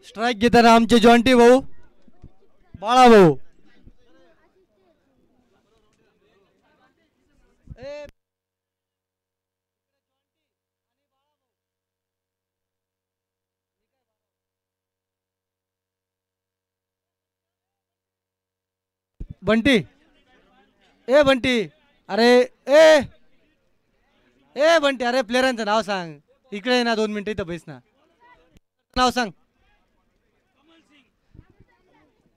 Strike घेताना आमचे Jonty भाऊ, बाळा भाऊ. बंटी, ए बंटी, अरे ए ए बंटी, अरे प्लेयरांचं नाव सांग. इकडे ना 2 मिनिटं इथं बैस ना. नाव सांग.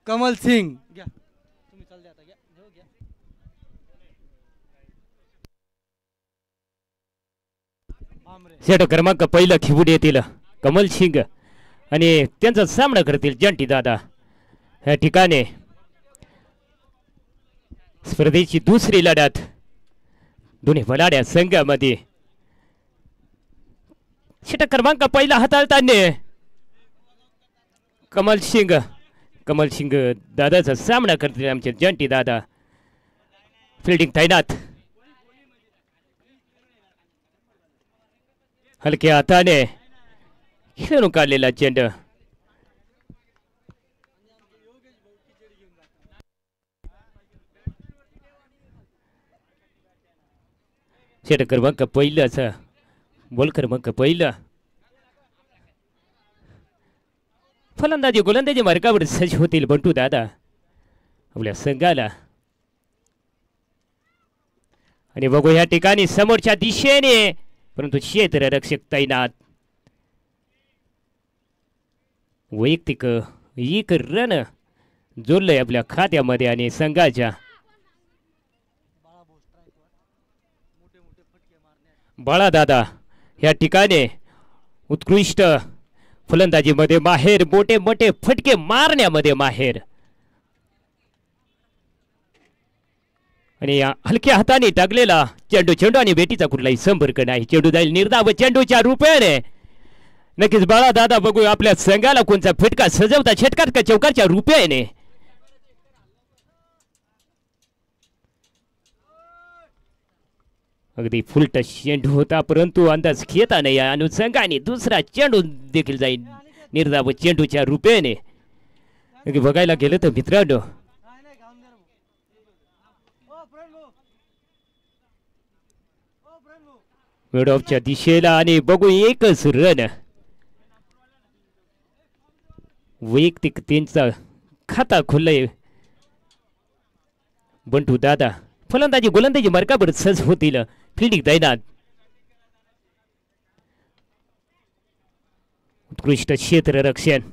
कमल सिंग. घ्या तुम्ही, चाल द्या आता. घ्या घ्या. सेट क्रमांक पहिला खिवड येतील कमल सिंग आणि त्यांचा सामना करतील जंटी दादा. या ठिकाणी स्पर्धेची दुसरी लढत दोन्ही बलाढ्या संघामध्ये. षटक क्रमांक पहिला हाताळताना कमल सिंग दादाचा सामना करतील आमचे जंटी दादा. फिल्डिंग तैनात. हलक्या हाताने खेळून काढलेला चेंडू. षटक क्रमांक पहिलाच बॉल क्रमांक पहिला. फलंदाजी गोलंदाजी मार्गावर सज्ज होतील बंटू दादा आपल्या संघाला. आणि बघू या ठिकाणी समोरच्या दिशेने परंतु क्षेत्ररक्षक तैनात. वैयक्तिक एक रन जोडलंय आपल्या खात्यामध्ये आणि संघाच्या. बाळा दादा या ठिकाणी उत्कृष्ट फलंदाजीमध्ये माहेर, मोठे मोठे फटके मारण्यामध्ये माहेर. आणि हलक्या हाताने टाकलेला चेंडू आणि बेटीचा कुठलाही संपर्क नाही. चेंडू जाईल निर्धाव चेंडूच्या रूपाने. नक्कीच बाळा दादा बघू आपल्या संघाला कोणता फटका सजवता षटकार का चौकारच्या रूपाने. अगदी फुलट चेंडू होता परंतु अंदाज घेता नाही अनुषंगाने दुसरा चेंडू देखील जाईल निर्धाव चेंडूच्या रूपाने. बघायला गेलं तर मित्रांनो मिड ऑफच्या दिशेला आणि बघू एकच रन. वैयक्तिक त्यांचा खाता खुललंय बंटू दादा. फलंदाजी गोलंदाजी मार्गावर सज्ज होतील. फिल्डिंग तैनात. उत्कृष्ट क्षेत्ररक्षण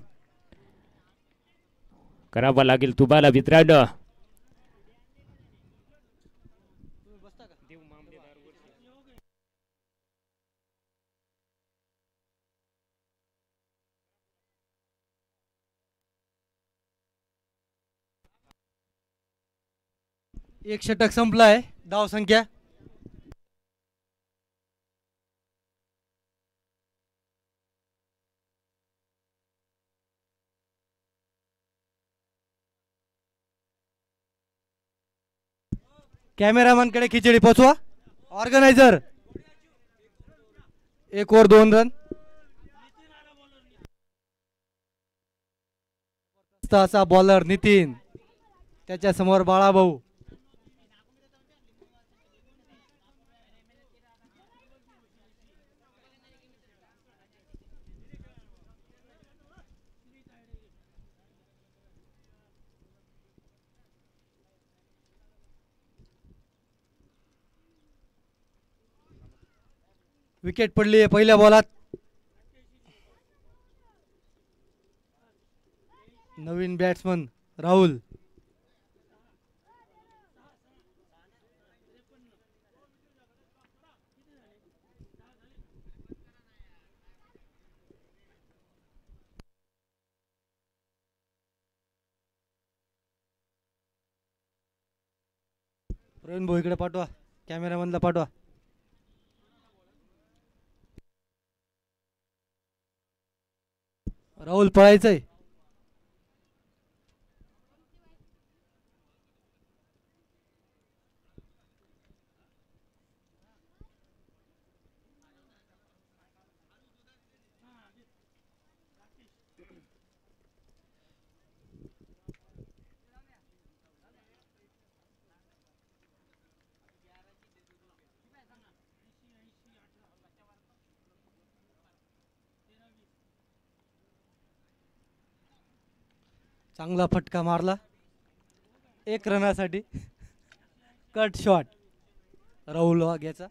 करावं लागेल तुम्हाला मित्रांनो. एक षटक संपलाय. धाव संख्या कॅमेरामॅन कडे खिचडी पोचवा. Organiser 1 over 2 run. असा बॉलर नितीन, त्याच्या समोर बाळाभाऊ. विकेट पडली आहे पहिल्या बॉलात. नवीन बॅट्समन राहुल. प्रवीण भाऊ इकडे पाठवा, कॅमेरामॅनला पाठवा. राहुल पळायचंय. चांगला फटका मारला 1 रनासाठी. कट शॉट राहुल वाघ्याचा.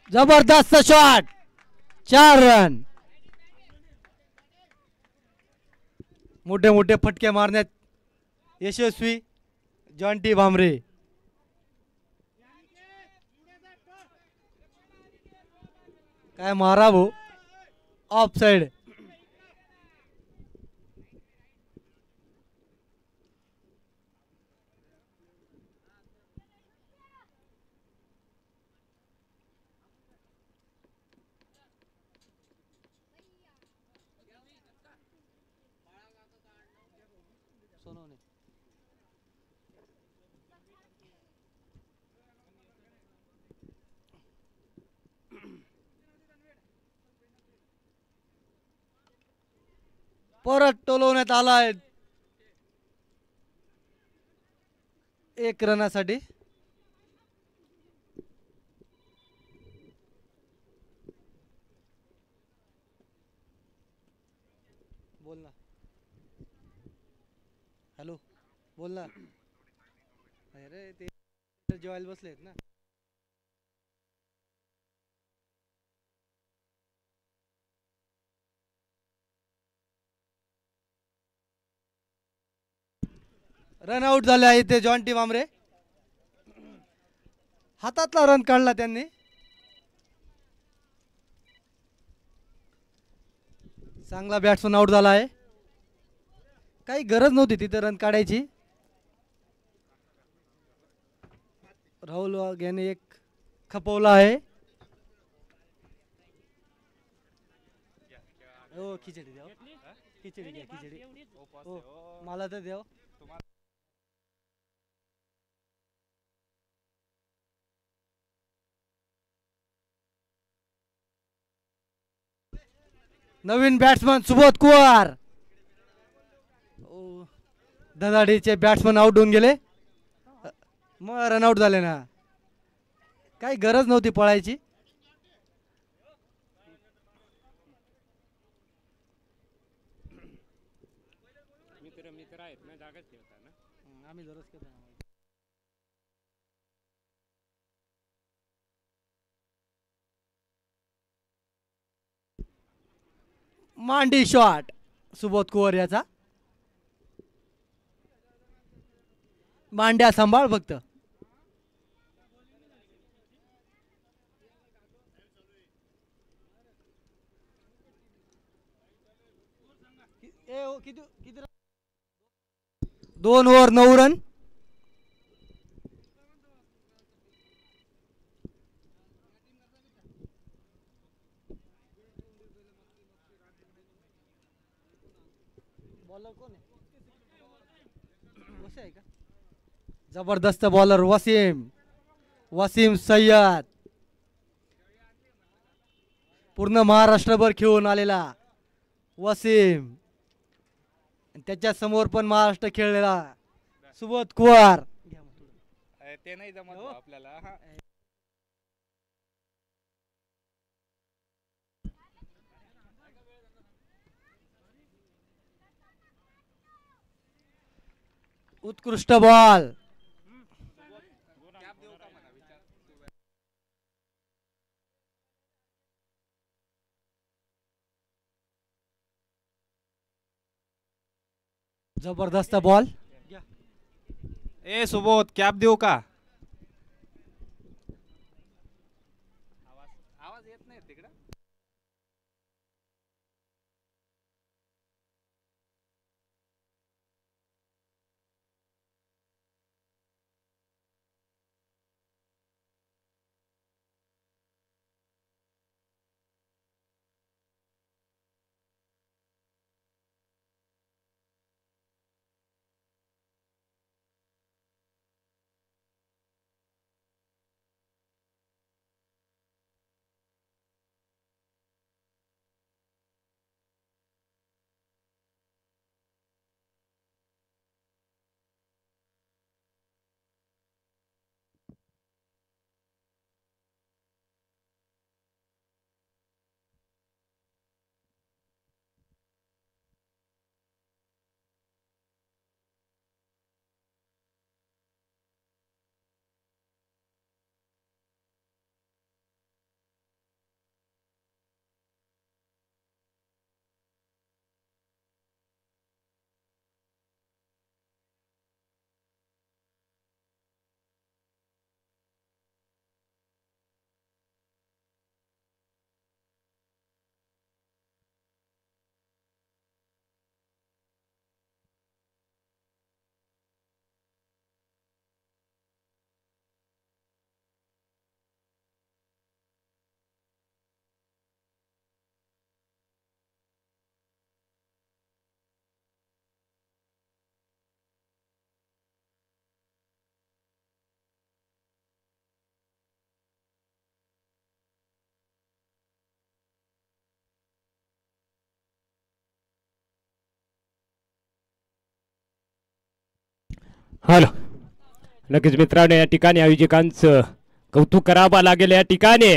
जबरदस्त शॉट 4 रन. मोठे मोठे फटके मारण्यात यशस्वी जॉन्टी भामरे. काय मारा भाऊ, ऑफ साइड. परत टोलवण्यात आलाय 1 रनासाठी. बोल ना. हॅलो बोल ना. अरे ते जेवायला बसलेत ना. रन आउट झाले आहे ते जॉन्टी भामरे. हातातला रन काढला त्यांनी. चांगला बॅट्समन आउट झाला आहे. काही गरज नव्हती तिथे रन काढायची. राहुल वाघ याने एक खपवला आहे. हो खिचडी द्या, खिचडी घ्या खिचडी. हो मला तर द्या. नवीन बॅट्समन सुबोध कुवार. धदाडीचे बॅट्समन आउट होऊन गेले. मग रनआउट झाले ना. काही गरज नव्हती पळायची. मित्र आहेत ना, जागाच ठेवता ना. आम्ही दररोज करतो. मांडी शॉट सुबोध कुवर याचा. मांड्या सांभाळ फक्त. किती 2 ओव्हर 9 रन. बॉलर कोण आहे? वसे आहे का? जबरदस्त बॉलर वसीम सय्यद. पूर्ण महाराष्ट्रभर खेळून आलेला वसीम. त्याच्या समोर पण महाराष्ट्र खेळलेला सुबोध कुवार. ते नाही जमत आपल्याला. उत्कृष्ट बॉल. जबरदस्त बॉल. ए सुबोध कॅप देऊ का? आवाज येत नाही तिकडं. हॅलो नक्कीच मित्रांनो या ठिकाणी आयोजकांचं कौतुक करावं लागेल या ठिकाणी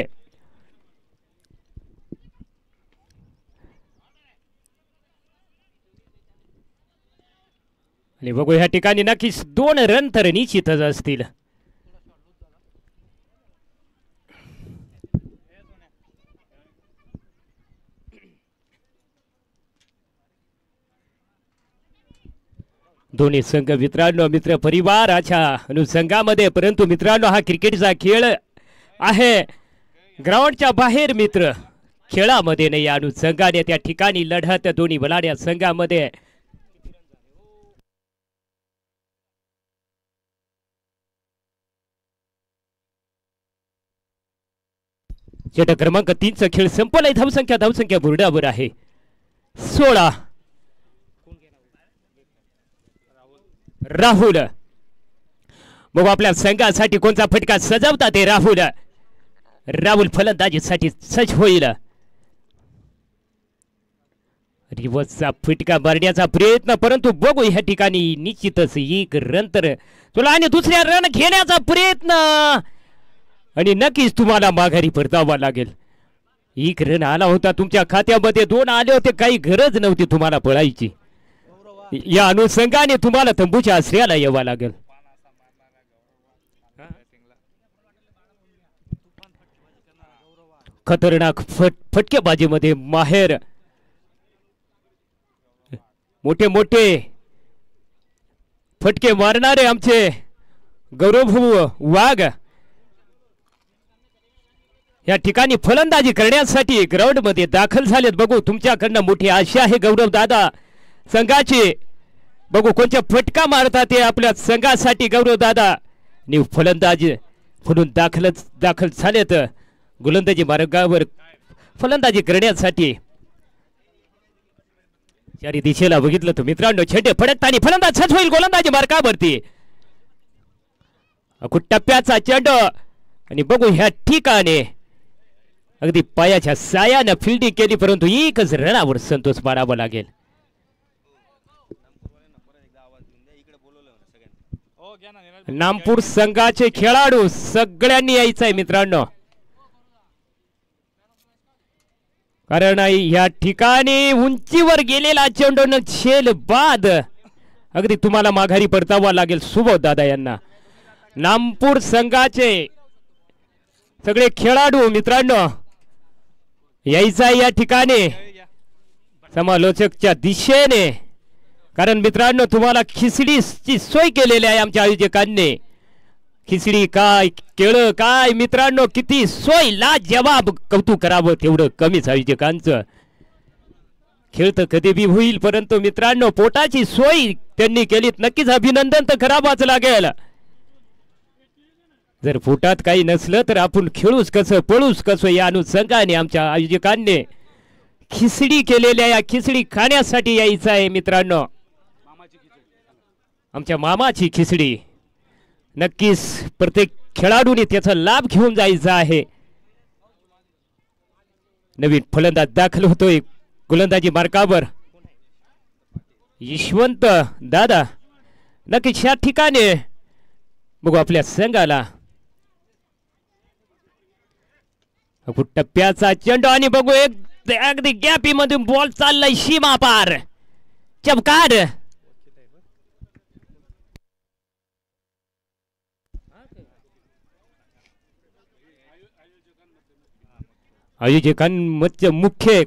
आणि बघू ह्या ठिकाणी नक्कीच 2 रन तर निश्चितच असतील दोन्ही संघ मित्रांनो मित्र परिवाराच्या अनुषंगामध्ये परंतु मित्रांनो हा क्रिकेटचा खेळ आहे ग्राउंडच्या बाहेर मित्र खेळामध्ये नाही या अनुषंगाने त्या ठिकाणी लढत दोन्ही बलाढ्य संघामध्ये षटक क्रमांक 3 चा खेळ संपलाय धावसंख्या बोर्डावर आहे 16 राहुल मग आपल्या संघासाठी कोणता फटका सजवता ते राहुल फलंदाजीसाठी सज्ज होईल रिवर्सचा फटका मारण्याचा प्रयत्न परंतु बघू ह्या ठिकाणी निश्चितच 1 रन तर तुला आणि दुसऱ्या रन घेण्याचा प्रयत्न आणि नक्कीच तुम्हाला माघारी परतावा लागेल 1 रन आला होता तुमच्या खात्यामध्ये 2 आले होते काही गरज नव्हती तुम्हाला पळायची या अनुषंगाने तुम्हाला तंबूच्या आश्रयाला यावं लागेल खतरनाक फटकेबाजीमध्ये माहेर मोठे फटके मारणारे आमचे गौरव वाघ या ठिकाणी फलंदाजी करण्यासाठी ग्राउंड मध्ये दाखल झालेत बघू तुमच्याकडनं मोठी आशा आहे गौरव दादा संघाची बघू कोणत्या फटका मारतात ते आपल्या संघासाठी गौरव दादा फलंदाजी म्हणून दाखल झालेत गोलंदाजी मार्गावर फलंदाजी करण्यासाठी चारी दिशेला बघितलं तर मित्रांनो छेडे फडकताना फलंदाज सज्ज होईल गोलंदाजी मार्गावरती टप्प्याचा चेंडू आणि बघू ह्या ठिकाणी अगदी पायाच्या सायानं फिल्डिंग केली परंतु 1च रनावर संतोष मारावा लागेल नामपूर संघाचे खेळाडू सगळ्यांनी यायचंय मित्रांनो कारण या ठिकाणी उंचीवर गेलेला चेंडून झेल बाद अगदी तुम्हाला माघारी परतावा लागेल सुबोध दादा यांना नामपूर संघाचे सगळे खेळाडू मित्रांनो यायचं या ठिकाणी समालोचकच्या दिशेने कारण मित्रांनो तुम्हाला खिचडीची सोय केलेली आहे आमच्या आयोजकांनी खिचडी काय केळं काय मित्रांनो किती सोय लाजवाब कौतुक करावं तेवढं कमीच आयोजकांचं खेळ तर कधी बी होईल परंतु मित्रांनो पोटाची सोय त्यांनी केली नक्कीच अभिनंदन तर करावंच लागेल जर पोटात काही नसलं तर आपण खेळूच कसं पळूच कसं या अनुषंगाने आमच्या आयोजकांनी खिचडी केलेल्या या खिचडी खाण्यासाठी यायचं आहे मित्रांनो आमच्या मामाची खिचडी नक्कीच प्रत्येक खेळाडूने त्याचा लाभ घेऊन जायचा आहे नवीन फलंदाज दाखल होतोय गोलंदाजी मार्गावर यशवंत दादा नक्कीच या ठिकाणी बघू आपल्या संघाला टप्प्याचा चेंडू आणि बघू एक अगदी गॅपी मधून बॉल चाललाय सीमा पार चमकार आयोजकांमध्ये मुख्य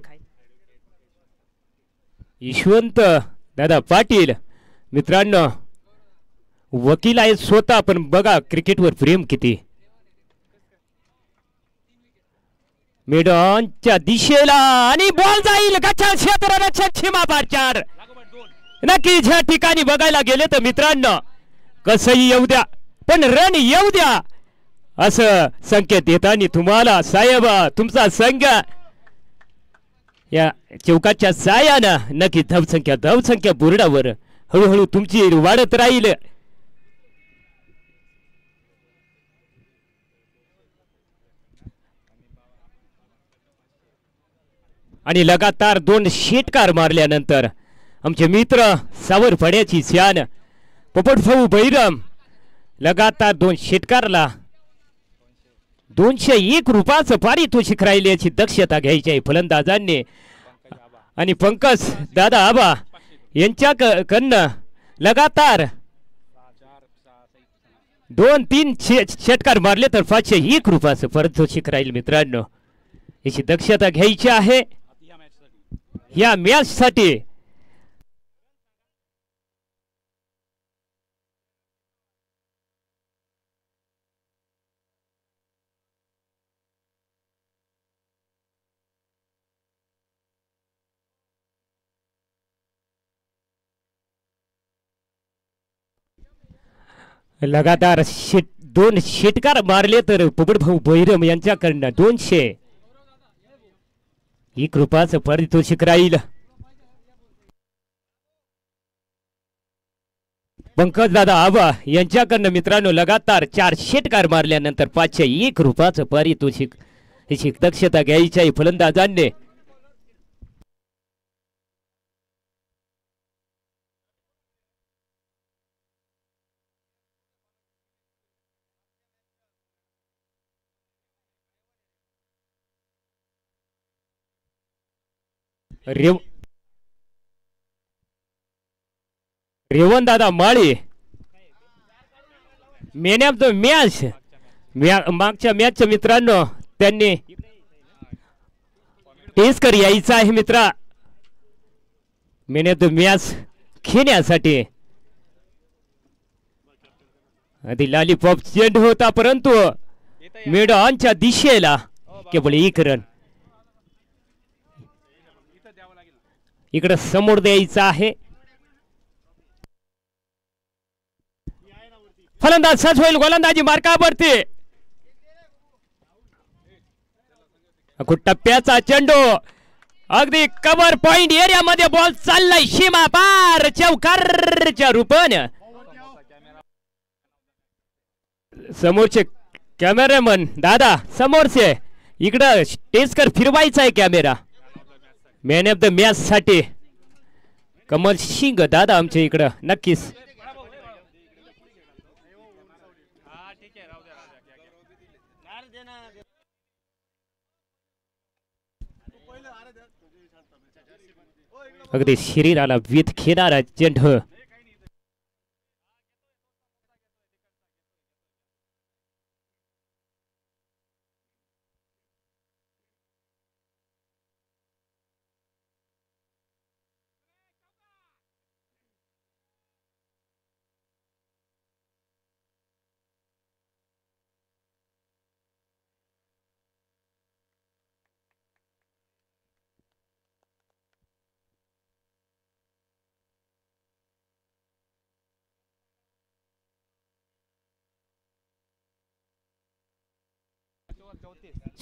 यशवंत दादा पाटील मित्रांनो वकील आहेत स्वतः पण बघा क्रिकेटवर प्रेम किती मेडॉनच्या दिशेला आणि बॉल जाईल गच्चा क्षेत्ररक्षक सीमापार 4 नक्की ज्या ठिकाणी बघायला गेले तर मित्रांनो कसंही येऊ द्या पण रन येऊ द्या असं संकेत देताना तुम्हाला साहेब तुमचा संघ या चौकाच्या सायानं नक्की धावसंख्या बोर्डावर हळूहळू तुमची वाढत राहील आणि लगातार 2 षटकार मारल्यानंतर आमचे मित्र सावर पड्याची शान पोपट भाऊ बैरम लगातार 2 षटकारला 201 रुपयाचं पारितोषिक राहिले याची दक्षता घ्यायची आहे फलंदाजांनी. आणि पंकज दादा आबा यांच्याकडनं लगातार 2-3 षटकार मारले तर 501 रुपयाचं पारितोषिक राहील मित्रांनो. याची दक्षता घ्यायची आहे या मॅच साठी. लगातार 2 षटकार मारले तर पोपट भाऊ बैरम यांच्याकडनं 201 रुपयाचं पारितोषिक राहील. पंकज दादा आबा यांच्याकडनं मित्रांनो लगातार 4 षटकार मारल्यानंतर 501 रुपयाचं पारितोषिक याची दक्षता घ्यायची आहे फलंदाजांनी. रेवण दादा माळी मॅन ऑफ द मॅच मागच्या मॅचच्या मित्रांनो त्यांनी टेस्कर यायचं आहे मित्रा मॅन ऑफ द मॅच खेळण्यासाठी. आधी लॉलीपॉप चेंडू होता परंतु मेडॉनच्या दिशेला केवळ 1 रन इकडे समोर द्यायचा आहे. फलंदाज सच होईल गोलंदाजी मार्कावरती टप्प्याचा चेंडू अगदी कव्हर पॉइंट एरियामध्ये बॉल चाललाय सीमा पार चौकारच्या रूपाने. समोरचे कॅमेरामन दादा समोरचे इकडं टेस्कर फिरवायचा आहे camera man of the match साठी कमल सिंग दादा आमच्या इकडं नक्कीच. अगदी शरीराला वीत खेळणारा चेंडू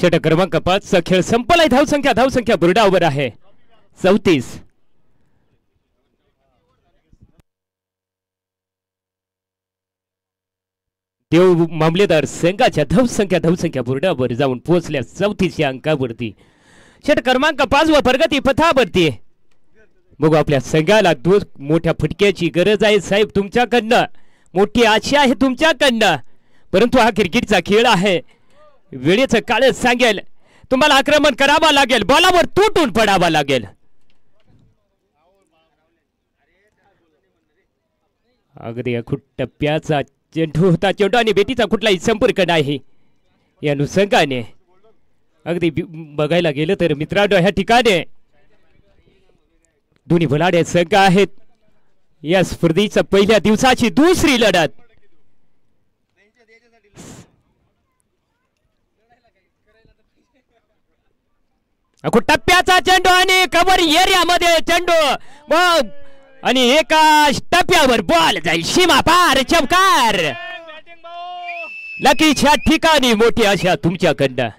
षटक क्रमांक 5 चा खेळ संपलाय. धावसंख्या बुरडावर आहे 34. देव मामलेदार संघाच्या धावसंख्या बुरडावर जाऊन पोहोचल्या 34 या अंकावरती. षटक क्रमांक 5 व प्रगती पथावरती. बघू आपल्या संघाला 2 मोठ्या फटक्याची गरज आहे साहेब तुमच्याकडनं. मोठी आशा आहे तुमच्याकडनं परंतु हा क्रिकेटचा खेळ आहे. वेळेचं काळ सांगेल तुम्हाला आक्रमण करावा लागेल बॉलावर तुटून पडावा लागेल. अगदी अखूट टप्प्याचा चेंडू होता चेंडू आणि बेटीचा कुठलाही संपर्क नाही या अनुषंगाने. अगदी बघायला गेलं तर मित्रांनो ह्या ठिकाणी दोन्ही भलाडे संघ आहेत. या स्पर्धेच्या पहिल्या दिवसाची दुसरी लढत. टप्प्याचा चेंडू आणि कव्हर एरियामध्ये चेंडू आणि एका टप्प्यावर बॉल जाईल सीमा पार चौकार. लकीच्या ठिकाणी मोठी आशा तुमच्याकडनं.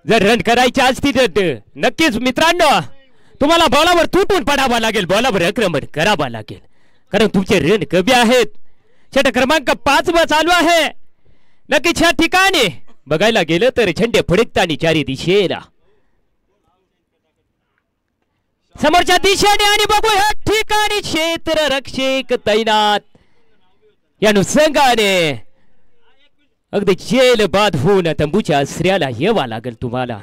जर रन करायचे असतील तर नक्कीच मित्रांनो तुम्हाला बॉलावर तुटून पडावा लागेल बॉलावर आक्रमण करावा लागेल कारण तुमचे रन कमी आहेत. षटक क्रमांक 5 वर चालू आहे. नक्कीच्या ठिकाणी बघायला गेलं तर झेंडे फडकताना चारी दिशेला. समोरच्या दिशेने आणि बघू ह्या ठिकाणी क्षेत्र रक्षक तैनात या संघाने अगदी जेल बाद होऊन तंबूच्या आश्रयाला येवा लागेल तुम्हाला.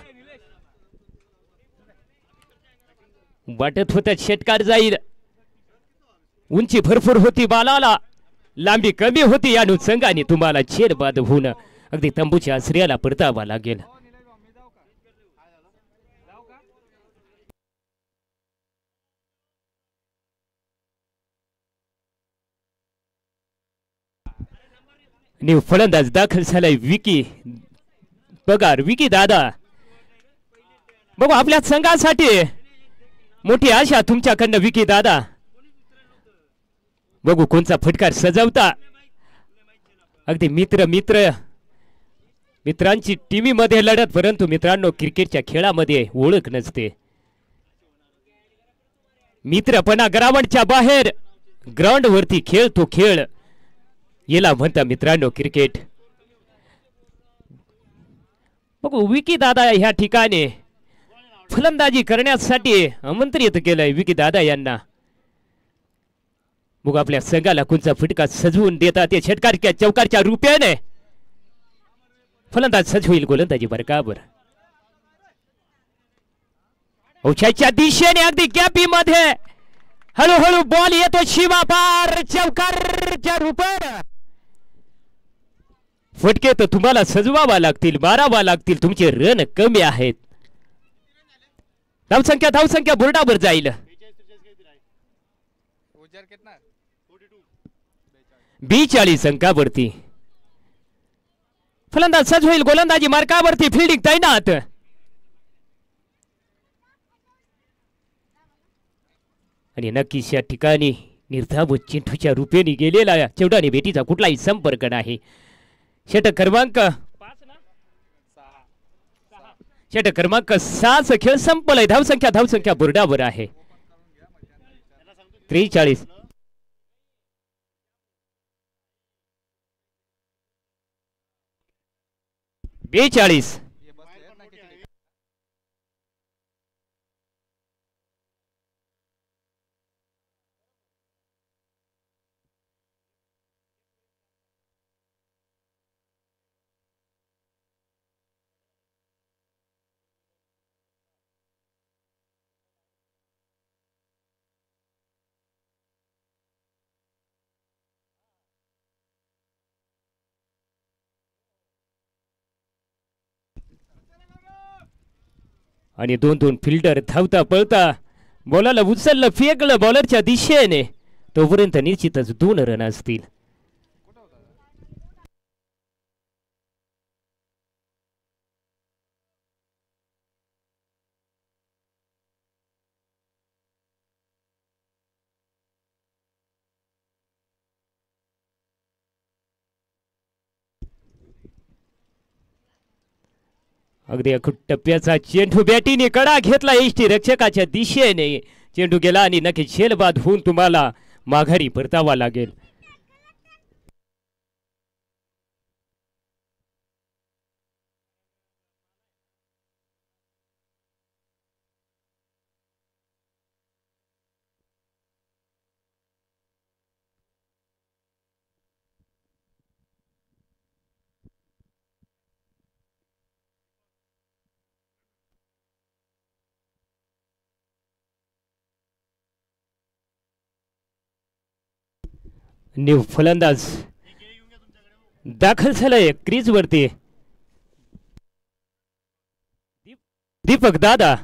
वाटत होत षटकार जाईल, उंची भरपूर होती बालाला, लांबी कमी होती या संघाने तुम्हाला जेल बाद होऊन अगदी तंबूच्या आश्रयाला परतावा लागेल. न्यू फलंदाज दाखल झालाय विकी पगार. विकी दादा बघू आपल्या संघासाठी मोठी आशा तुमच्याकडनं विकी दादा. बघू कोणचा फटकार सजवता. अगदी मित्रांची टीमी मध्ये लढत, परंतु मित्रांनो क्रिकेटच्या खेळामध्ये ओळख नसते. मित्रपणा ग्राउंडच्या बाहेर, ग्राउंड वरती खेळ तो खेळ, याला म्हणता मित्रांनो क्रिकेट. बघू विकी दादा ह्या ठिकाणी फलंदाजी करण्यासाठी आमंत्रित केलंय विकी दादा यांना. बघू आपल्या संघाला कोणचा फटका सजवून देतात ते षटकारच्या चौकारच्या रूपाने. फलंदाज सजवईल गोलंदाजी बरकाबर. औषाच्या दिशेने अगदी गॅपी मध्ये हळूहळू बॉल येतो शिवा पार चौकारच्या रूपाने. फटके तर तुम्हाला सजवावा लागतील, मारावा लागतील, तुमचे रन कमी आहेत. धावसंख्या बोर्डावर जाईल. 42 अंकावरती फलंदाज सज होईल गोलंदाजी मार्कावरती. फिल्डिंग तैनात. आणि नक्कीच या ठिकाणी निर्धाव चेंडूच्या रूपेने गेलेला चेंडूने बेटीचा कुठलाही संपर्क नाही. षटक क्रमांक 6 खेळ संपलाय. धावसंख्या बोर्डावर आहे 43. आणि 2 फिल्डर धावता पळता बॉलला उचललं, फेकलं बॉलरच्या दिशेने, तोपर्यंत निश्चितच 2 रन असतील. अगदी अखूट टप्प्याचा चेंडू बॅटीने कडा घेतला यष्टी रक्षकाच्या दिशेने. चेंडू गेला आणि नक्की झेलबाद होऊन तुम्हाला माघारी परतावा लागेल. न्यू फलंदाज दाखल झालाय क्रीज वरती. दीपक दादा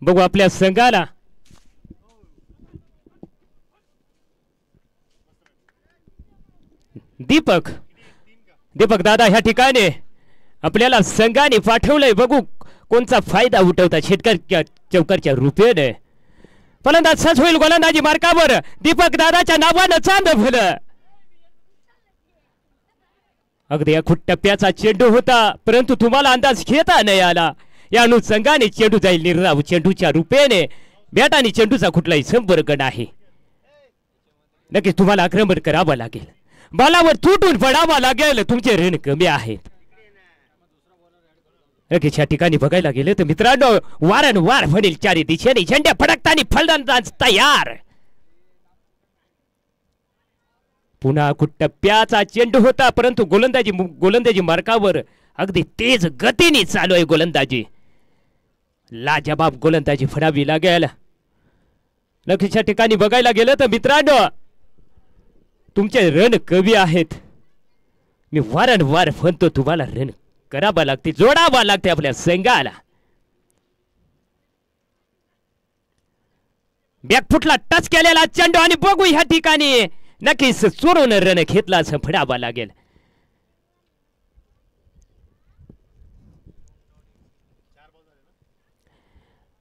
बघू आपल्या संघाला दीपक दादा ह्या ठिकाणी आपल्याला संघाने पाठवलंय. बघू कोणचा फायदा उठवता शेतकऱ्याच्या चौकारच्या रूपेने. फलंदाज सज होईल गोलंदाजी मार्कावर. दीपक दादाच्या नावानं चांद फुलं. अगदी अखूट टप्प्याचा चेंडू होता, परंतु तुम्हाला अंदाज घेता नाही आला. या अनुषंगाने चेंडू जाईल निर्धाव चेंडूच्या रूपेने. बॅट आणि चेंडूचा कुठलाही संपर्क नाही. नक्कीच तुम्हाला आक्रमण करावं लागेल, बॉलावर तुटून पडावं लागेल. तुमचे रन कमी आहेत. लगेच या ठिकाणी बघायला गेले तर मित्रांनो वारंवार वडील चारी दिशेने झेंडे फडकताना फलंदाज तयार. पुन्हा टप्प्याचा चेंडू होता परंतु गोलंदाजी मार्कावर अगदी तेज गतीने चालू आहे गोलंदाजी. लाजबाब गोलंदाजी फडावी लागेल. लक्षच्या ठिकाणी बघायला गेलं तर मित्रांनो तुमचे रन कवी आहेत. मी वारंवार म्हणतो तुम्हाला रन करावा लागते, जोडावा लागते आपल्या संघाला. बॅकफुटला टच केलेला चेंडू आणि बघू ह्या ठिकाणी नक्कीच चोरून रन घेतला असं फडावा लागेल.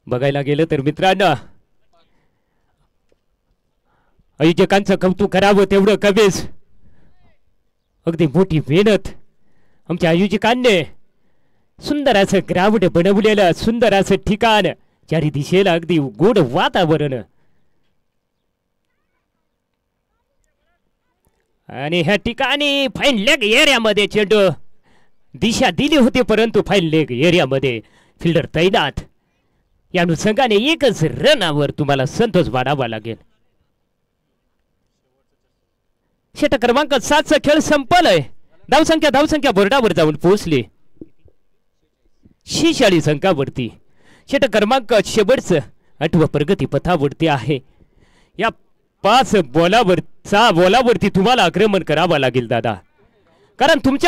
बघायला गेलं तर मित्रांनो आयोजकांचं कौतुक करावं तेवढं कमीच. अगदी मोठी मेहनत आमच्या आयोजकांनी सुंदर असं ग्राउंड बनवलेलं, सुंदर असं ठिकाण, चारी दिशेला अगदी गोड वातावरण. आणि ह्या ठिकाणी फाईन लेग एरियामध्ये चेंडू दिशा दिली होती परंतु फाईन लेग एरियामध्ये फिल्डर तैनात. या अनुषंगाने एकच रनावर तुम्हाला संतोष मानावा लागेल. षटक क्रमांक 7चा खेळ संपलाय. धावसंख्या बोर्डावर जाऊन पोहोचली 46 अंकावरती. षटक क्रमांक शेवटचं 8व प्रगती पथावरती आहे. या 5 बॉलावरती तुम्हाला आक्रमण करावं लागेल दादा, कारण तुमची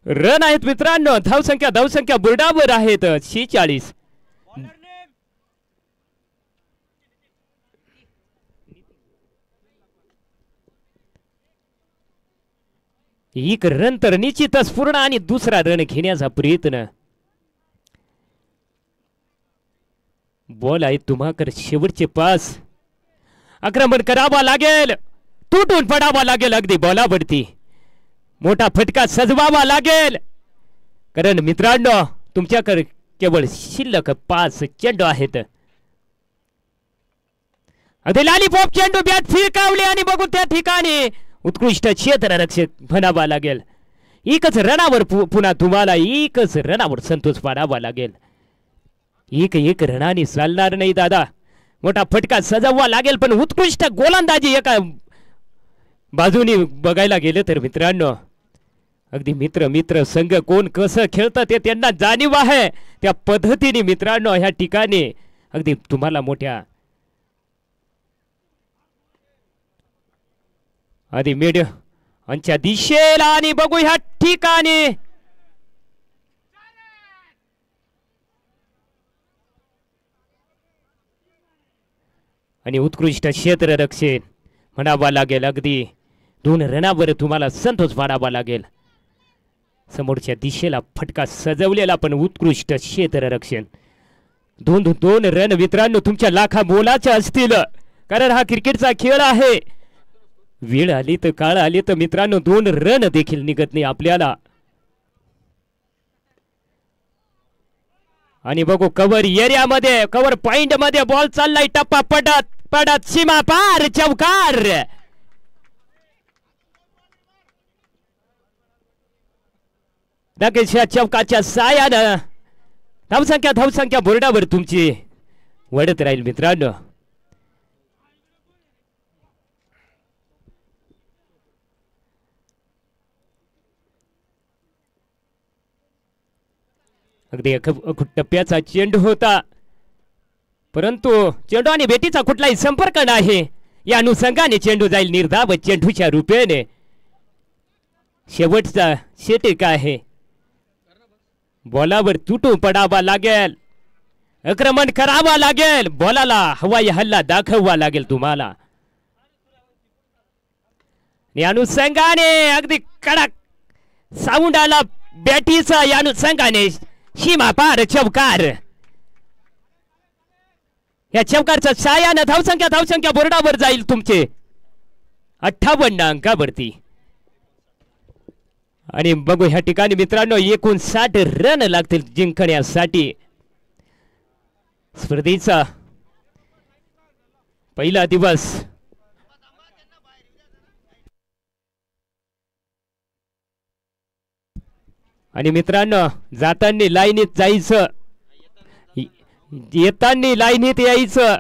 रन आहेत मित्रांनो. धावसंख्या बोर्डावर आहेत 46. एक रन तर निश्चितच पूर्ण आणि दुसरा रन घेण्याचा प्रयत्न. बॉल आहे तुम्हाकर शेवटचे 5. आक्रमण करावा लागेल, तुटून पडावा लागेल अगदी बॉलावरती. मोठा फटका सजवावा लागेल कारण मित्रांनो तुमच्याकडे केवळ शिल्लक 5 चेंडू आहेत. अगदी लॉलीपॉप चेंडू बॅट फिरकावली आणि बघू त्या ठिकाणी उत्कृष्ट क्षेत्ररक्षक म्हणावा लागेल. एकच रनावर पुन्हा तुम्हाला एकच रनावर संतोष मानावा लागेल. एक रनाने चालणार नाही दादा. मोठा फटका सजवावा लागेल पण उत्कृष्ट गोलंदाजी एका बाजूने बघायला गेलं तर मित्रांनो अगदी मित्र संघ कोण कसं खेळतं ते त्यांना जाणीव आहे. त्या पद्धतीने मित्रांनो ह्या ठिकाणी अगदी तुम्हाला मोठ्या आधी मिड अंच्या दिशेला आणि बघू ह्या ठिकाणी आणि उत्कृष्ट क्षेत्ररक्षण म्हणावा लागेल. अगदी 2 रनावर तुम्हाला संतोष मानावा लागेल. समोरच्या दिशेला फटका सजवलेला पण उत्कृष्ट क्षेत्ररक्षण. 2 रन मित्रांनो तुमच्या लाखा मोलाच्या असतील कारण हा क्रिकेटचा खेळ आहे. वेळ आली तर काळ आली तर मित्रांनो 2 रन देखील निघत नाही आपल्याला. आणि बघू कव्हर एरियामध्ये कव्हर पॉइंट मध्ये बॉल चाललाय टप्पा पडत सीमा पार चौकार. नक्कीच या चौकाच्या सायानं धावसंख्या बोर्डावर तुमची वडत राहील मित्रांनो. अगदी टप्प्याचा चेंडू होता परंतु चेंडू आणि बेटीचा कुठलाही संपर्क नाही. या अनुषंगाने चेंडू जाईल निर्धाव चेंडूच्या रूपेने. शेवटचा षटक आहे. बॉलावर तुटून पडावा लागेल, आक्रमण करावा लागेल, बॉलाला हवाई हल्ला दाखवावा लागेल तुम्हाला. या अनुषंगाने अगदी कडक साऊंड आला बॅटीचा. या अनुषंगाने सीमा पार चौकार. या चौकारच्या सायानं धावसंख्या बोर्डावर जाईल तुमचे 58 अंकावरती. आणि बघू ह्या ठिकाणी मित्रांनो 59 रन लागतील जिंकण्यासाठी. स्पर्धेचा पहिला दिवस आणि मित्रांनो जाताना लाईनीत जायचं, येताना लाईनीत यायचं,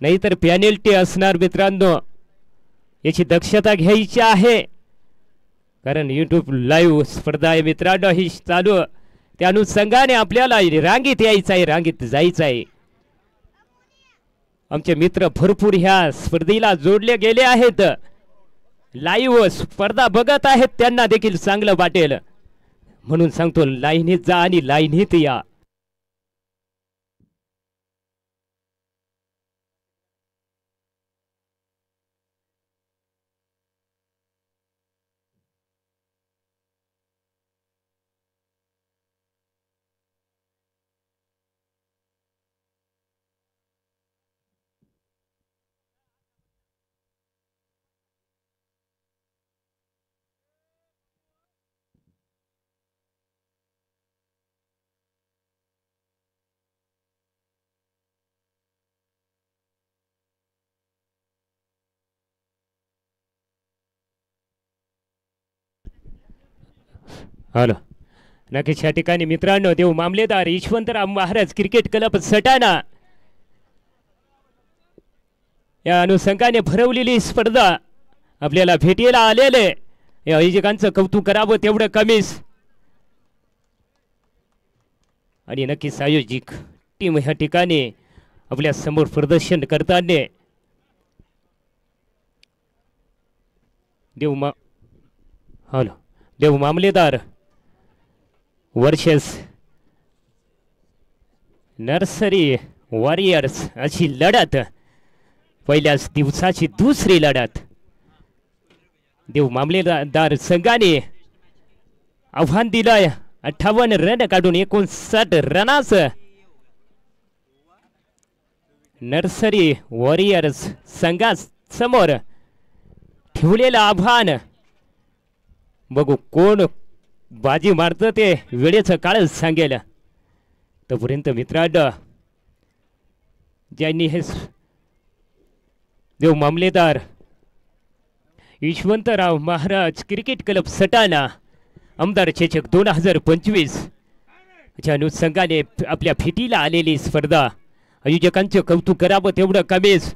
नाहीतर पॅनल्टी असणार मित्रांनो. याची दक्षता घ्यायची आहे, कारण यूट्यूब लाईव्ह स्पर्धा आहे मित्रांनो ही चालू. त्या अनुषंगाने आपल्याला रांगीत यायचं आहे, रांगीत जायचं आहे. आमचे मित्र भरपूर ह्या स्पर्धेला जोडले गेले आहेत, लाईव्ह स्पर्धा बघत आहेत, त्यांना देखील चांगलं वाटेल म्हणून सांगतो लाईनीत जा आणि लाईनीत या. हॅलो, नक्कीच या ठिकाणी मित्रांनो देव मामलेदार यशवंतराव महाराज क्रिकेट क्लब सटाणा या अनुषंगाने भरवलेली स्पर्धा आपल्याला भेटीला आलेले या आयोजकांचं कौतुक करावं तेवढं कमीच. आणि नक्कीच आयोजिक टीम ह्या ठिकाणी आपल्या समोर प्रदर्शन करताना देव मामलेदार वर्सेस नर्सरी वॉरियर्स अशी लढत, पहिल्याच दिवसाची दुसरी लढत. देव मामलेदार संघाने आव्हान दिलंय 58 रन काढून 59 रनाच. नर्सरी वॉरियर्स संघासमोर ठेवलेलं आव्हान बघू कोण बाजी मारतं ते वेळेचं काळच सांगेल. तोपर्यंत मित्रांनो ज्यांनी हे देव मामलेदार यशवंतराव महाराज क्रिकेट क्लब सटाणा आमदार चषक 2025 च्या अनुषंगाने आपल्या भेटीला आलेली स्पर्धा आयोजकांचं कौतुक करावं तेवढं कमीच.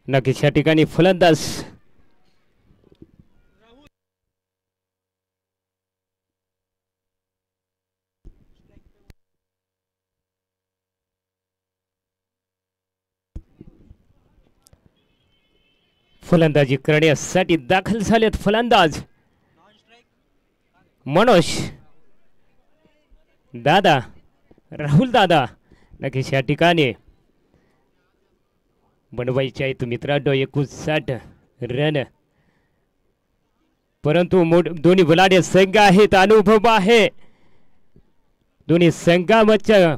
नक्कीच या ठिकाणी फलंदाज फलंदाजी करण्यासाठी दाखल झालेत फलंदाज मनोज दादा राहुल दादा. नक्कीच या ठिकाणी बनवायचे आहेत मित्रांनो 59 रन, परंतु दोन्ही बलाढ्य संघ आहेत, अनुभव आहे दोन्ही संघाच्या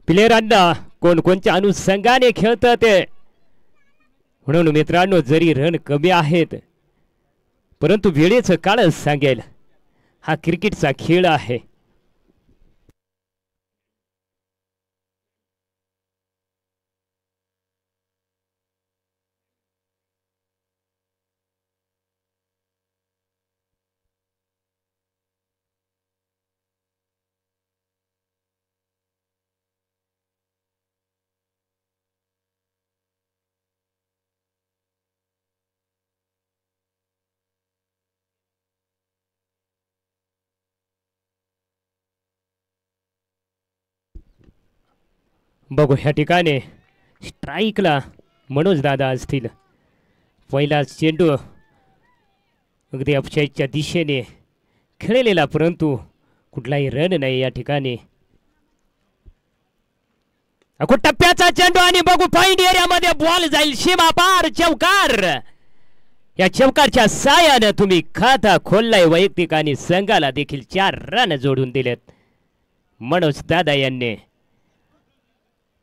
प्लेयरांना कोणकोणत्या अनुषंगाने खेळतात ते. म्हणून मित्रांनो जरी रन कमी आहेत परंतु वेळेचं काळच सांगेल, हा क्रिकेटचा खेळ आहे. बघू ह्या ठिकाणी स्ट्राईकला मनोज दादा असतील. पहिला चेंडू अगदी अपशाईच्या दिशेने खेळलेला, परंतु कुठलाही रन नाही या ठिकाणी. अगो टप्प्याचा चेंडू आणि बघू पॉइंट एरियामध्ये बॉल जाईल सीमा पार, चौकार. या चौकारच्या साहाय्याने तुम्ही खाता खोललाय वैयक्तिक आणि संघाला देखील 4 रन जोडून दिलेत मनोज दादा यांनी.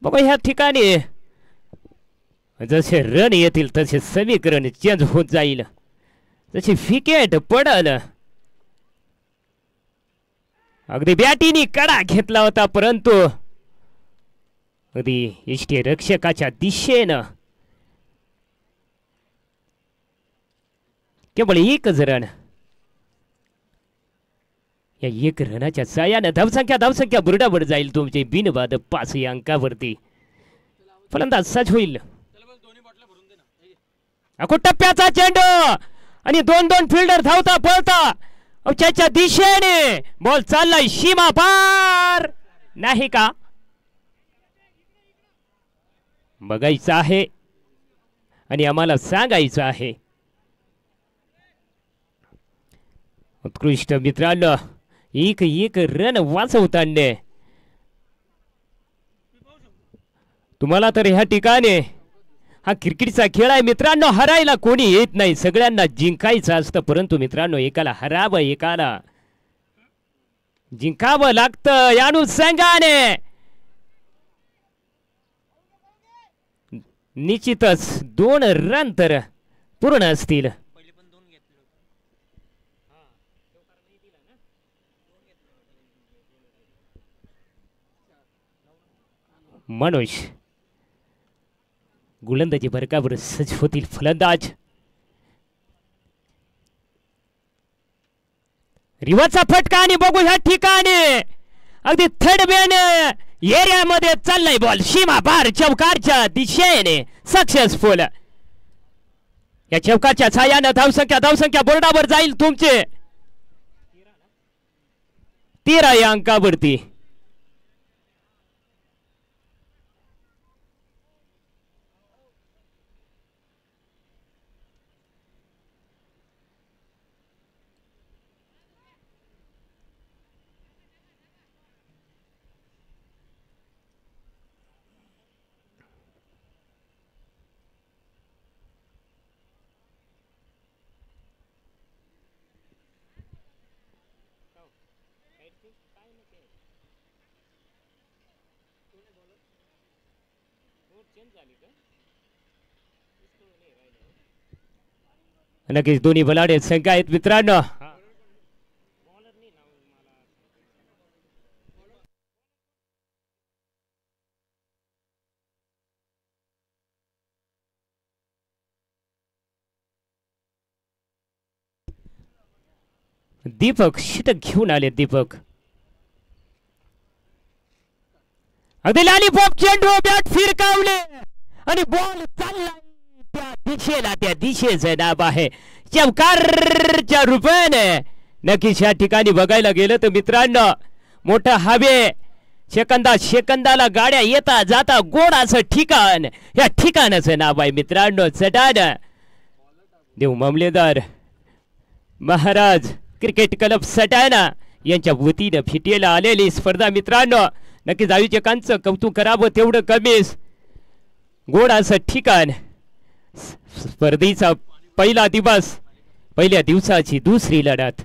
बघा ह्या ठिकाणी जसे रन येतील तसे समीकरण चेंज होत जाईल, जशी विकेट पडल. अगदी बॅटीने कडा घेतला होता, परंतु अगदी इष्टे रक्षकाच्या दिशेनं केवळ 1 रन. या 1 रनाच्या साह्याने धावसंख्या बुरडावर जाईल तुमचे बिनबाद 5 या अंकावरती. फलंदाज सज्ज होईल. अको टप्प्याचा चेंडू आणि 2 फिल्डर धावता पळता अवच्याच्या दिशेने बॉल चाललाय सीमा पार, नाही का? बघायचं आहे आणि आम्हाला सांगायचं आहे. उत्कृष्ट मित्रांनो, 1 रन वाचवताना तुम्हाला तर ह्या ठिकाणी हा क्रिकेटचा खेळ आहे मित्रांनो. हरायला कोणी येत नाही, सगळ्यांना जिंकायचं असतं, परंतु मित्रांनो एकाला हरावं एकाला जिंकावं लागतं. या अनुषंगाने निश्चितच 2 रन तर पूर्ण असतील. मनोज गोलंदाजी बरकावर सज्ज होतील फलंदाज. रिवाचा फटका आणि बघू ह्या ठिकाणी अगदी थर्ड मॅन एरियामध्ये चाललाय बॉल सीमा पार, चौकारच्या दिशेने सक्सेसफुल. या चौकारच्या छायानं धावसंख्या बोर्डावर जाईल तुमचे 13 या अंकावरती. नक्कीच दोन्ही बलाढ्य संघ आहेत मित्रांनो. दीपक षटक घेऊन आले. दीपक अगदी लॉलीपॉप चेंडू बॅट फिरकावले आणि बॉल चालला त्या दिशेला, त्या दिशेचं नाव आहे चौकारच्या रूपाने. नक्कीच या ठिकाणी बघायला गेलं तर मित्रांनो मोठा हवे सेकंदाला गाड्या येता जाता गोड असं ठिकाण, या ठिकाणाचं नाव आहे मित्रांनो चटाण. देव मामलेदार महाराज क्रिकेट क्लब सटाणा यांच्या वतीनं फिटेला आलेली स्पर्धा मित्रांनो नक्कीच आयोजकांचं कौतुक करावं तेवढं कमीच. गोड असं ठिकाण स्पर्धेचा पहिला दिवस पहिल्या दिवसाची दुसरी लढत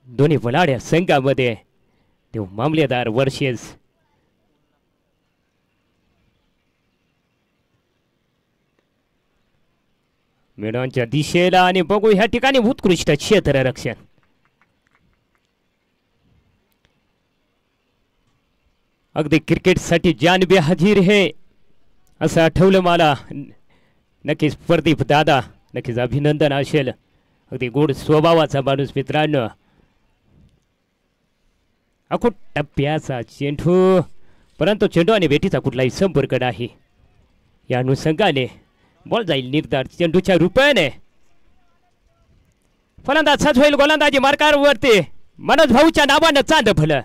दोन्ही बलाढ्या संघामध्ये देव मामलेदार वर्सेस मेडांच्या दिशेला आणि बघू ह्या ठिकाणी उत्कृष्ट क्षेत्ररक्षण. अगदी क्रिकेटसाठी जान बे हजीर हे असं आठवलं मला. नक्कीच प्रदीप दादा नक्कीच अभिनंदन असेल. अगदी गोड स्वभावाचा माणूस मित्रांनो. अखूट टप्प्याचा चेंडू परंतु चेंडू आणि बेटीचा कुठलाही संपर्क नाही. या अनुषंगाने बॉल जाईल निर्धार चेंडूच्या रूपाने. फलंदाज सच होईल गोलंदाजी मार्कावरती मनोज भाऊच्या नावानं चांद भलं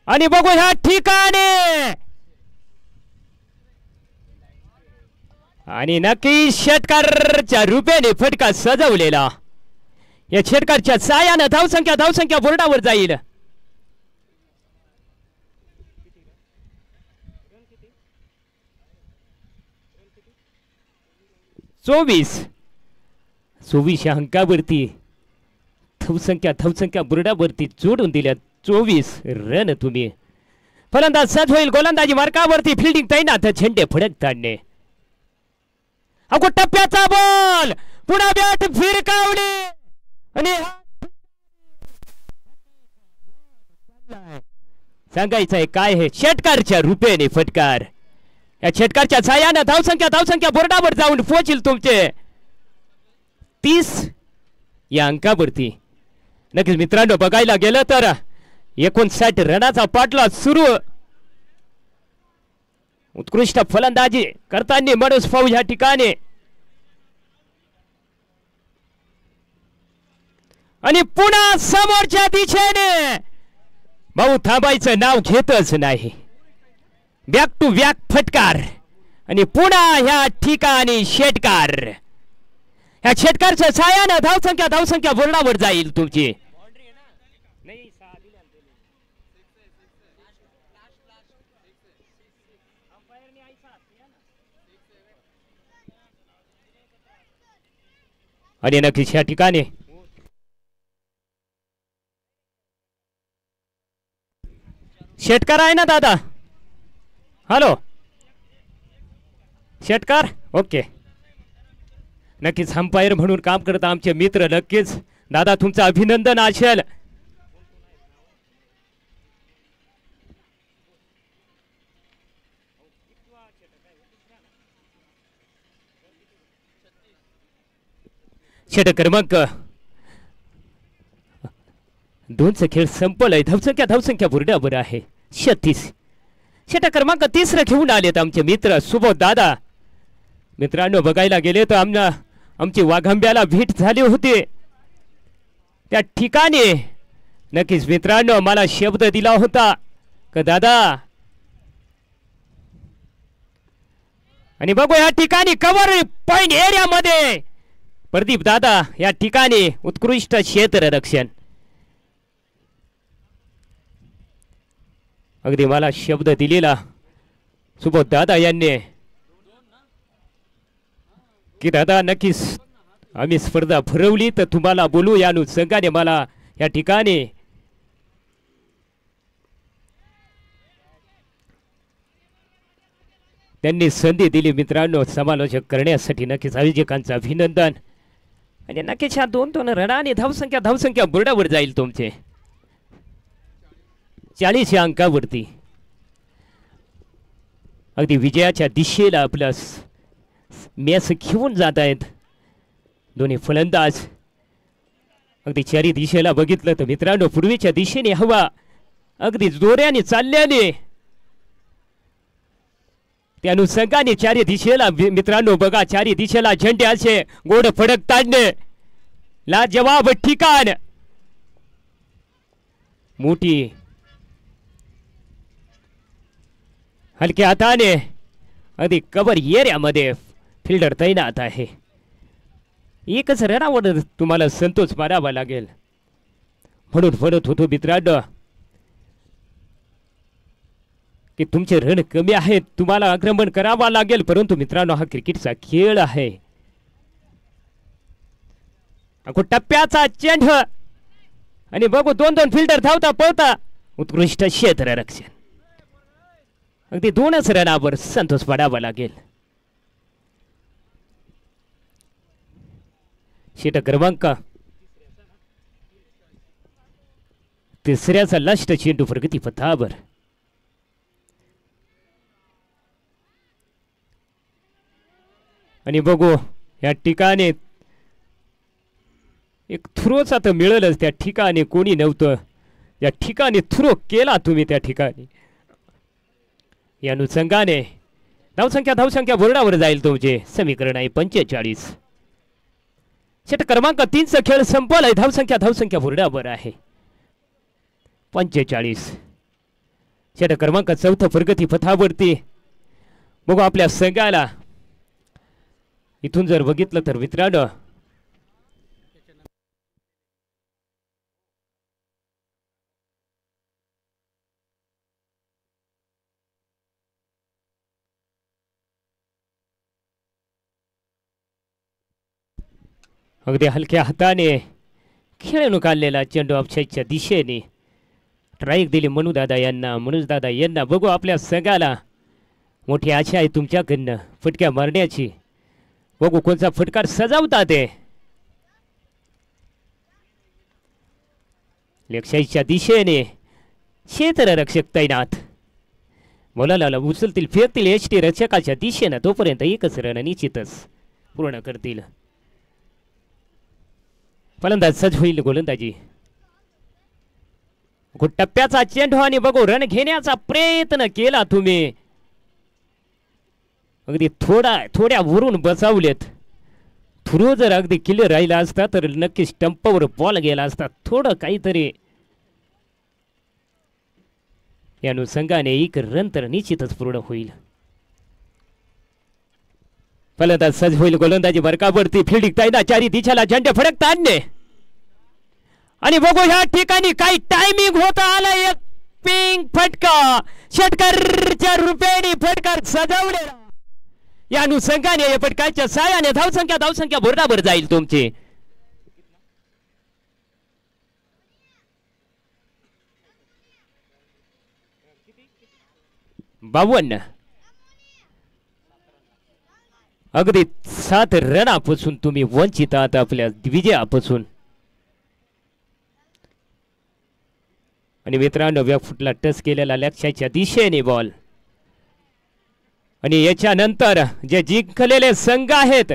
आणि बघू ह्या ठिकाणी आणि नक्की षटकारच्या रूपाने फटका सजवलेला. या षटकारच्या सायानं धावसंख्या बोर्डावर जाईल. चोवीस या अंकावरती धावसंख्या बोर्डावरती जोडून दिल्या. 24 रन तुम्ही. फलंदाज सज्ज होईल गोलंदाजी मार्कावरती फिल्डिंग तैनात झेंडे फडकताना. अगो टप्प्याचा बॉल पुन्हा बॅट फिरकावली आणि सांगायचंय काय हे षटकारच्या रूपाने फटकार. या षटकारच्या छायानं धावसंख्या बोर्डावर जाऊन पोहोचील तुमचे 30 या अंकावरती. नक्कीच मित्रांनो बघायला गेलं तर 59 रनाचा पाठला सुरू. उत्कृष्ट फलंदाजी करताना मनोज भाऊ या ठिकाणी आणि पुन्हा समोरच्या दिशेने भाऊ थांबायचं नाव घेतच नाही. बॅक टू बॅक फटकार आणि पुन्हा ह्या ठिकाणी षटकार. ह्या षटकारच्या छायानं धावसंख्या बोर्डावर जाईल तुमची. आणि नक्कीच ह्या ठिकाणी षटकार आहे ना दादा. हॅलो षटकार ओके. नक्कीच अंपायर म्हणून काम करत आमचे मित्र. नक्कीच दादा तुमचं अभिनंदन असेल. षटक क्रमांक 2चा खेळ संपलाय. धावसंख्या बोर्डावर आहे 36. षटक क्रमांक 3 घेऊन आलेत आमचे मित्र सुबोध दादा. मित्रांनो बघायला गेले तर आमची वाघंब्याला भेट झाली होती त्या ठिकाणी. नक्कीच मित्रांनो मला शब्द दिला होता का दादा आणि बघू या ठिकाणी कव्हर पॉइंट एरियामध्ये प्रदीप दादा या ठिकाणी उत्कृष्ट क्षेत्ररक्षण. अगदी मला शब्द दिलेला सुबोध दादा यांनी की दादा नक्कीच आम्ही स्पर्धा भरवली तर तुम्हाला बोलू. या अनुषंगाने मला या ठिकाणी त्यांनी संधी दिली मित्रांनो समालोचक करण्यासाठी. नक्कीच आयोजकांचं अभिनंदन. आणि नक्कीच ह्या 2 रनाने धावसंख्या बोर्डावर जाईल तुमचे 40 या अंकावरती. अगदी विजयाच्या दिशेला आपला मॅच घेऊन जात आहेत दोन्ही फलंदाज. अगदी चारी दिशेला बघितलं तर मित्रांनो पूर्वेच्या दिशेने हवा अगदी जोऱ्याने चालल्याने त्या अनुषंगाने चारी दिशेला मित्रांनो बघा चारी दिशेला झेंडे असे गोड फडकताना लाजवाब ठिकाण. मोठी हलक्या हाताने अगदी कव्हर एरियामध्ये फिल्डर तैनात आहे. एकच रनावर तुम्हाला संतोष मारावा लागेल म्हणून म्हणत होतो मित्रांनो की तुमचे रन कमी आहेत, तुम्हाला आक्रमण करावा लागेल. परंतु मित्रांनो हा क्रिकेटचा खेळ आहे. टप्प्याचा चेंडू आणि बघू 2-2 फिल्डर धावता पळता उत्कृष्ट क्षेत्ररक्षण. अगदी 2च रनावर संतोष पाडावा लागेल. षटक क्रमांक 3ऱ्याचा लास्ट चेंडू प्रगती पथावर. आणि बघू या ठिकाणी एक थ्रोचा तर मिळेलच. त्या ठिकाणी कोणी नव्हतं, या ठिकाणी थ्रो केला तुम्ही त्या ठिकाणी. या अनुषंगाने धावसंख्या बोर्डावर जाईल तुमचे. समीकरण आहे 45. षटक क्रमांक 3चा खेळ संपलाय. धावसंख्या बोर्डावर आहे 45. षटक क्रमांक 4 प्रगती पथावरती. बघू आपल्या संघाला इथून जर बघितलं तर मित्रांनो अगदी हलक्या हाताने खेळून काढलेला चेंडू ऑफसाईडच्या दिशेने स्ट्राईक दिली मनोज दादा यांना. बघू आपल्या संघाला मोठी आशा आहे तुमच्याकडनं फटक्या मारण्याची. बघू कोणता फटकार सजावता ते. लेगसाईडच्या दिशेने क्षेत्ररक्षक तैनात. बोलायला उचलतील फिरतील एचटी रक्षकाच्या दिशेनं. तोपर्यंत एकच रन निश्चितच पूर्ण करतील. फलंदाज सज्ज होईल गोलंदाजी. टप्प्याचा चेंडू आणि बघू रन घेण्याचा प्रयत्न केला तुम्ही. अगदी थोड्या वरून बचावलेत. थ्रो जर अगदी क्लिअर राहिला असता तर नक्की स्टंपवर बॉल गेला असता. थोडं काहीतरी या अनुषंगाने एक रन तर निश्चितच पूर्ण होईल. फलंदाज सज्ज होईल गोलंदाजी बरकावरती. फिल्डिंग ताईना चारी दिशेला झेंडे फडकता आणणे. आणि बघू ह्या ठिकाणी काही टायमिंग होता आला. एक पिंग फटका षटकरच्या रुपयाने फटकार सजवलेला. या अनुषंगाने या फटकाच्या साहाय्याने धावसंख्या बोर्डावर जाईल तुमची. बावन्न. अगदी 7 रनापासून तुम्ही वंचित आहात आपल्या विजयापासून. आणि मित्रांनो बॅकफुटला टच केलेला लक्ष्याच्या दिशेने बॉल. आणि याच्यानंतर जे जिंकलेले संघ आहेत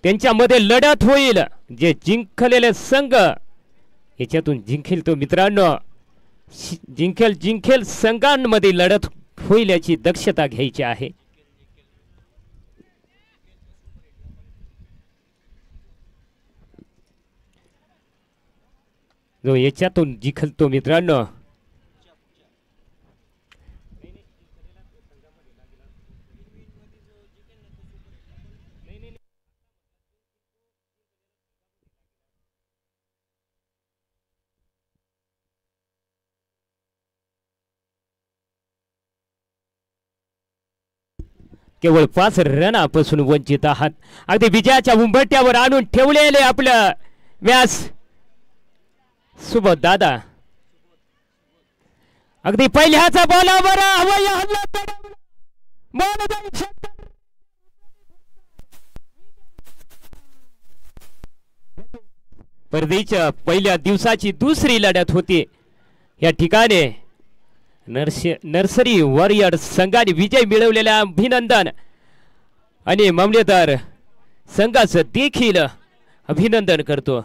त्यांच्यामध्ये लढत होईल. जे जिंकलेले संघ याच्यातून जिंकेल तो मित्रांनो जिंकेल संघांमध्ये लढत होईल याची दक्षता घ्यायची आहे. जो याच्यातून जिंकतो मित्रांनो केवळ 5 रनापासून वंचित आहात. अगदी विजयाच्या उंबरठ्यावर आणून ठेवलेले आपलं व्यास सुबोध दादा. अगदी पहिल्याचा बॉलावर स्पर्धेच्या पहिल्या दिवसाची दुसरी लढत होती. या ठिकाणी नर्सरी वॉरियर संघाने विजय मिळवलेला अभिनंदन. आणि मामलेदार संघाचं देखील अभिनंदन करतो.